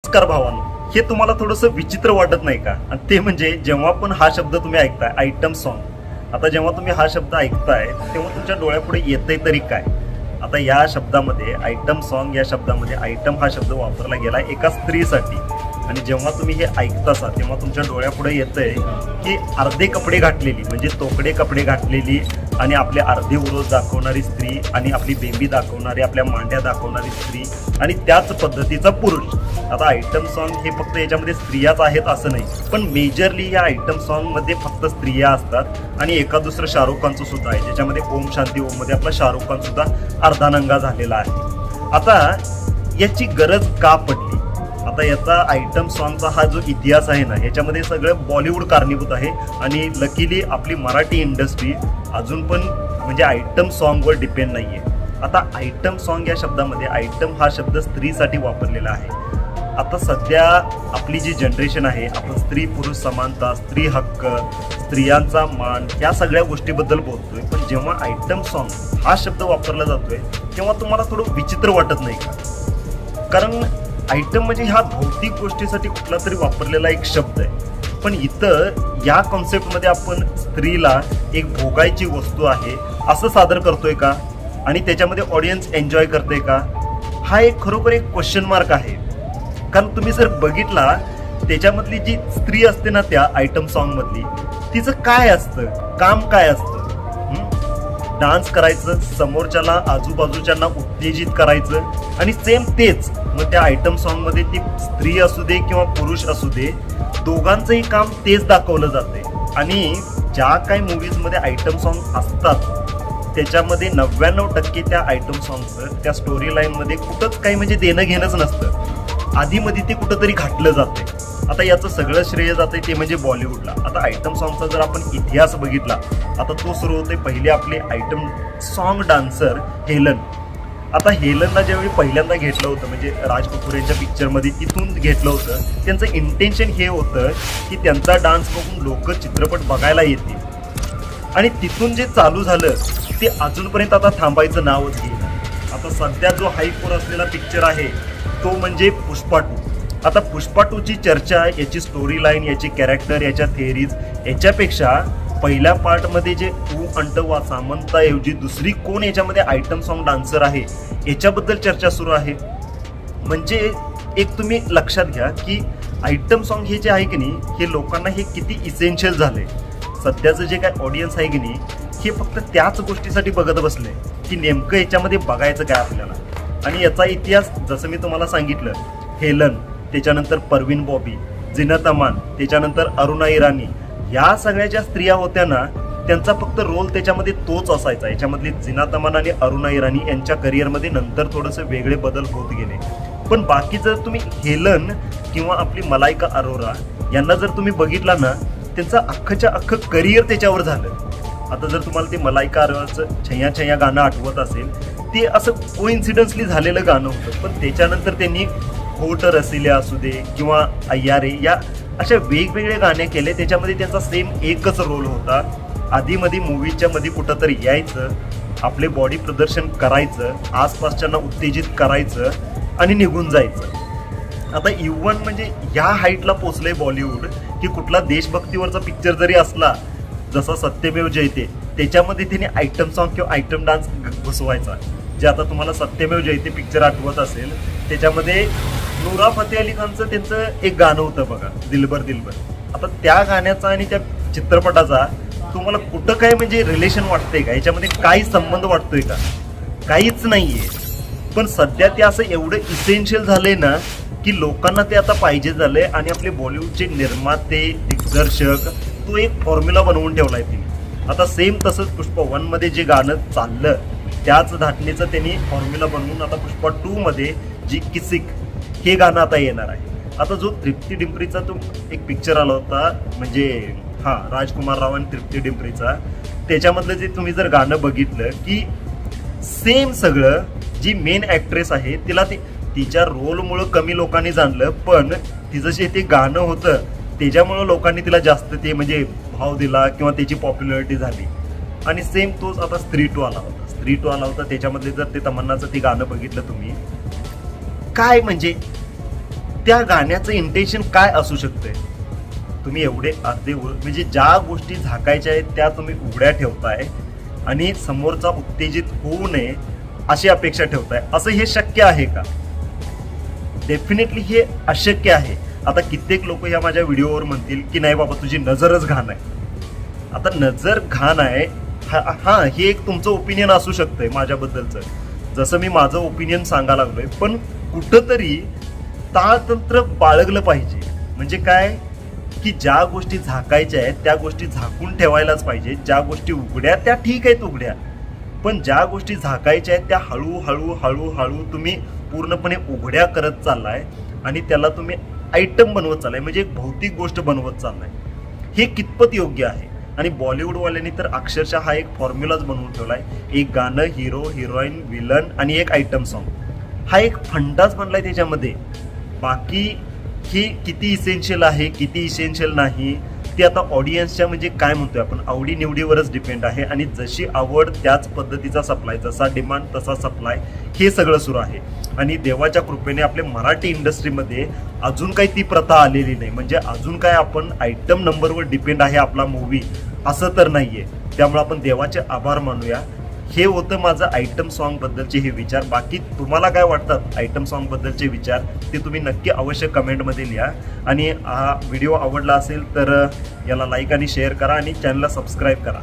नमस्कार भावांनो, हे तुम्हाला थोडंसं विचित्र वाटत नाही का? आणि ते म्हणजे जेव्हा पण हा शब्द तुम्ही ऐकताय आयटम सॉन्ग, आता जेव्हा तुम्ही हा शब्द ऐकताय तेव्हा तुमच्या डोळ्यापुढे येतंय तरी काय? आता या शब्दामध्ये आयटम सॉन्ग या शब्दामध्ये आयटम हा शब्द वापरला गेला एका स्त्रीसाठी. आणि जेव्हा तुम्ही हे ऐकतासा तेव्हा तुमच्या डोळ्यापुढे येतंय की अर्धे कपडे घातलेली म्हणजे तोकडे कपडे घातलेली आणि आपले अर्धे उरोज दाखवणारी स्त्री आणि आपली बेंबी दाखवणारी आपल्या मांड्या दाखवणारी स्त्री आणि त्याच पद्धतीचा पुरुष. आता आयटम सॉन्ग हे फक्त याच्यामध्ये स्त्रियाच आहेत असं नाही, पण मेजरली या आयटम सॉन्गमध्ये फक्त स्त्रिया असतात आणि एका दुसरं शाहरुख खानचं सुद्धा आहे, ज्याच्यामध्ये ओम शांती ओम मध्ये आपला शाहरुख खान सुद्धा अर्धानंगा झालेला आहे. आता याची गरज का पडली? आता याचा आयटम सॉन्गचा हा जो इतिहास आहे ना, ह्याच्यामध्ये सगळं बॉलिवूड कारणीभूत आहे आणि लकीली आपली मराठी इंडस्ट्री अजून पण म्हणजे आयटम सॉन्गवर डिपेंड नाही आहे. आता आयटम सॉन्ग या शब्दामध्ये आयटम हा शब्द स्त्रीसाठी वापरलेला आहे. आता सध्या आपली जी जनरेशन आहे, आपण स्त्री पुरुष समानता, स्त्री हक्क, स्त्रियांचा मान या सगळ्या गोष्टीबद्दल बोलतोय, पण जेव्हा आयटम सॉन्ग हा शब्द वापरला जातोय तेव्हा तुम्हाला थोडं विचित्र वाटत नाही का? कारण आयटम म्हणजे हा भौतिक गोष्टीसाठी कुठला तरी वापरलेला एक शब्द आहे, पण इथं या कॉन्सेप्टमध्ये आपण स्त्रीला एक भोगायची वस्तू आहे असं सादर करतोय का? आणि त्याच्यामध्ये ऑडियन्स एन्जॉय करते का? हा एक खरोखर एक क्वेश्चन मार्क आहे. कारण तुम्ही जर बघितला त्याच्यामधली जी स्त्री असते ना त्या आयटम सॉन्ग मधली, तिचं काय असतं, काम काय असतं? डान्स करायचं, समोरच्याला आजूबाजूच्यांना उत्तेजित करायचं आणि सेम तेच मग त्या आयटम सॉन्ग मध्ये ती स्त्री असू दे किंवा पुरुष असू दे, दोघांचंही काम तेच दाखवलं जाते. आणि ज्या काही मूवीज मध्ये आयटम सॉन्ग असतात त्याच्यामध्ये 99% त्या आयटम सॉन्गचं त्या स्टोरी लाईन मध्ये कुठंच काही म्हणजे देणं घेणंच नसतं, आधीमध्ये ते कुठंतरी घातलं जाते. आता याचं सगळं श्रेय जाते ते म्हणजे बॉलिवूडला. आता आयटम सॉन्गचा जर आपण इतिहास बघितला, आता तो सुरू होते पहिले आपले आयटम सॉन्ग डान्सर हेलन. आता हेलनला ज्यावेळी पहिल्यांदा घेतलं होतं म्हणजे राज कपूर यांच्या पिक्चरमध्ये, तिथून घेतलं होतं. त्यांचं इंटेन्शन हे होतं की त्यांचा डान्स बघून लोक चित्रपट बघायला येतील आणि तिथून जे चालू झालं ते अजूनपर्यंत आता थांबायचं नावच घेईल. आता सध्या जो हाईपवर असलेला पिक्चर आहे तो म्हणजे पुष्पा 2. आता पुष्पा 2ची चर्चा, याची स्टोरी लाईन, याची कॅरेक्टर, याच्या थिअरीज याच्यापेक्षा पहिल्या पार्टमध्ये जे अंटवा सामंताऐवजी दुसरी कोण याच्यामध्ये आयटम सॉन्ग डान्सर आहे याच्याबद्दल चर्चा सुरू आहे. म्हणजे एक तुम्ही लक्षात घ्या की आयटम सॉन्ग हे जे आहे की नाही, हे लोकांना हे किती इसेन्शियल झालंय. सध्याचं जे काय ऑडियन्स आहे की नाही, हे फक्त त्याच गोष्टीसाठी बघत बसले की नेमकं याच्यामध्ये बघायचं काय आपल्याला. आणि याचा इतिहास जसं मी तुम्हाला सांगितलं, हेलन, त्याच्यानंतर परवीन बॉबी, झीनत अमान, त्याच्यानंतर अरुणा इराणी, या सगळ्या ज्या स्त्रिया होत्या ना, त्यांचा फक्त रोल त्याच्यामध्ये तोच असायचा. याच्यामधली झीनत अमान आणि अरुणा इराणी यांच्या करिअरमध्ये नंतर थोडेसे वेगळे बदल होत गेले. पण बाकी जर तुम्ही हेलन किंवा आपली मलायका अरोरा यांना जर तुम्ही बघितला ना, त्यांचं अख्खं करिअर त्याच्यावर झालं. आता जर तुम्हाला ते मलायका अरोराचं छैया छैया गाणं आठवत असेल, ते असं कोइन्सिडन्सली झालेलं गाणं होतं, पण त्याच्यानंतर त्यांनी होट रसिल्या असू दे किंवा अय्यारे या अशा वेगवेगळे गाणे केले. त्याच्यामध्ये त्यांचा सेम एकच रोल होता, आधीमध्ये मूवीच्या मध्ये कुठंतरी यायचं, आपले बॉडी प्रदर्शन करायचं, आसपासच्यांना उत्तेजित करायचं आणि निघून जायचं. आता इव्हन म्हणजे या हाईटला पोचलंय बॉलिवूड की कुठला देशभक्तीवरचा पिक्चर जरी असला, जसा सत्यमेव जयते, त्याच्यामध्ये त्याने आयटम सॉन्ग किंवा आयटम डान्स घुसवायचा. जे आता तुम्हाला सत्यमेव जयते पिक्चर आठवत असेल, त्याच्यामध्ये नूरा फतेह अली खानचं त्यांचं एक गाणं होतं बघा, दिलबर दिलबर. आता त्या गाण्याचा आणि त्या चित्रपटाचा तुम्हाला कुठं काय म्हणजे रिलेशन वाटतंय का? याच्यामध्ये काही संबंध वाटतोय का? काहीच नाहीये. पण सध्या ते असं एवढं इसेन्शियल झालंय ना की लोकांना ते आता पाहिजे झालंय. आणि आपले बॉलिवूडचे निर्माते, दिग्दर्शक तो एक फॉर्म्युला बनवून ठेवलाय तिने. आता सेम तसंच पुष्पा 1 मध्ये जे गाणं चाललं त्याच धाटणीचं त्यांनी फॉर्म्युला बनवून आता पुष्पा 2 मध्ये जी किसिक हे गाणं आता येणार आहे. आता जो तृप्ती डिंपरीचा तो एक पिक्चर आला होता म्हणजे राजकुमार राव आणि तृप्ती डिंपरीचा, त्याच्यामधलं जे तुम्ही जर गाणं बघितलं की सेम सगळं, जी मेन ऍक्ट्रेस आहे तिला ते तिच्या रोलमुळं कमी लोकांनी जाणलं, पण तिचं जे ते गाणं होतं त्याच्यामुळं लोकांनी तिला जास्त ते म्हणजे भाव दिला किंवा त्याची पॉप्युलॅरिटी झाली. आणि सेम तोच आता स्त्री 2 आला होता. स्त्री 2 आला होता त्याच्यामध्ये जर ते तमन्नाचं ते गाणं बघितलं तुम्ही, काय म्हणजे त्या गाण्याचं इंटेन्शन काय असू शकतंय? तुम्ही एवढे म्हणजे ज्या गोष्टी झाकायच्या आहेत त्या तुम्ही उघड्या ठेवताय आणि समोरचा उत्तेजित होऊ नये अशी अपेक्षा ठेवताय. असं हे शक्य आहे का? डेफिनेटली हे अशक्य आहे. आता कित्येक लोक या माझ्या व्हिडिओवर म्हणतील की नाही बाबा तुझी नजरच घाण आहे. आता नजर घाण आहे हा हे एक तुमचं ओपिनियन असू शकतंय माझ्याबद्दलचं, जसं मी माझं ओपिनियन सांगायला लागलोय. पण कुठंतरी ताळतंत्र बाळगलं पाहिजे. म्हणजे काय की ज्या गोष्टी झाकायच्या आहेत त्या गोष्टी झाकून ठेवायलाच पाहिजे. ज्या गोष्टी उघड्या त्या ठीक आहेत उघड्या, पण ज्या गोष्टी झाकायच्या आहेत त्या हळूहळू हळूहळू तुम्ही पूर्णपणे उघड्या करत चाललाय आणि त्याला तुम्ही आयटम बनवत चाललाय, म्हणजे एक भौतिक गोष्ट बनवत चाललाय. हे कितपत योग्य आहे? आणि बॉलिवूडवाल्यांनी तर अक्षरशः हा एक फॉर्म्युलाच बनवून ठेवलाय. एक गाणं, हिरो हिरोईन विलन आणि एक आयटम सॉन्ग, हा एक फंडाच बनलाय त्याच्यामध्ये. बाकी हे किती इसेन्शियल आहे किती इसेन्शियल नाही ते आता ऑडियन्सच्या म्हणजे काय म्हणतोय आपण आवडीनिवडीवरच डिपेंड आहे. आणि जशी आवड त्याच पद्धतीचा सप्लाय, जसा डिमांड तसा सप्लाय, हे सगळं सुरू आहे. आणि देवाच्या कृपेने आपल्या मराठी इंडस्ट्रीमध्ये अजून काही ती प्रथा आलेली नाही. म्हणजे अजून काय आपण आयटम नंबरवर डिपेंड आहे आपला मूवी असं तर नाहीये. त्यामुळे आपण देवाचे आभार मानूया. हे होतं माझं आयटम सॉन्ग बद्दलचे हे विचार. बाकी तुम्हाला काय वाटतात आयटम सॉन्ग बद्दलचे विचार ते तुम्ही नक्की अवश्य कमेंटमध्ये लिहा. आणि हा व्हिडिओ आवडला असेल तर याला लाईक आणि शेअर करा आणि चॅनलला सबस्क्राईब करा.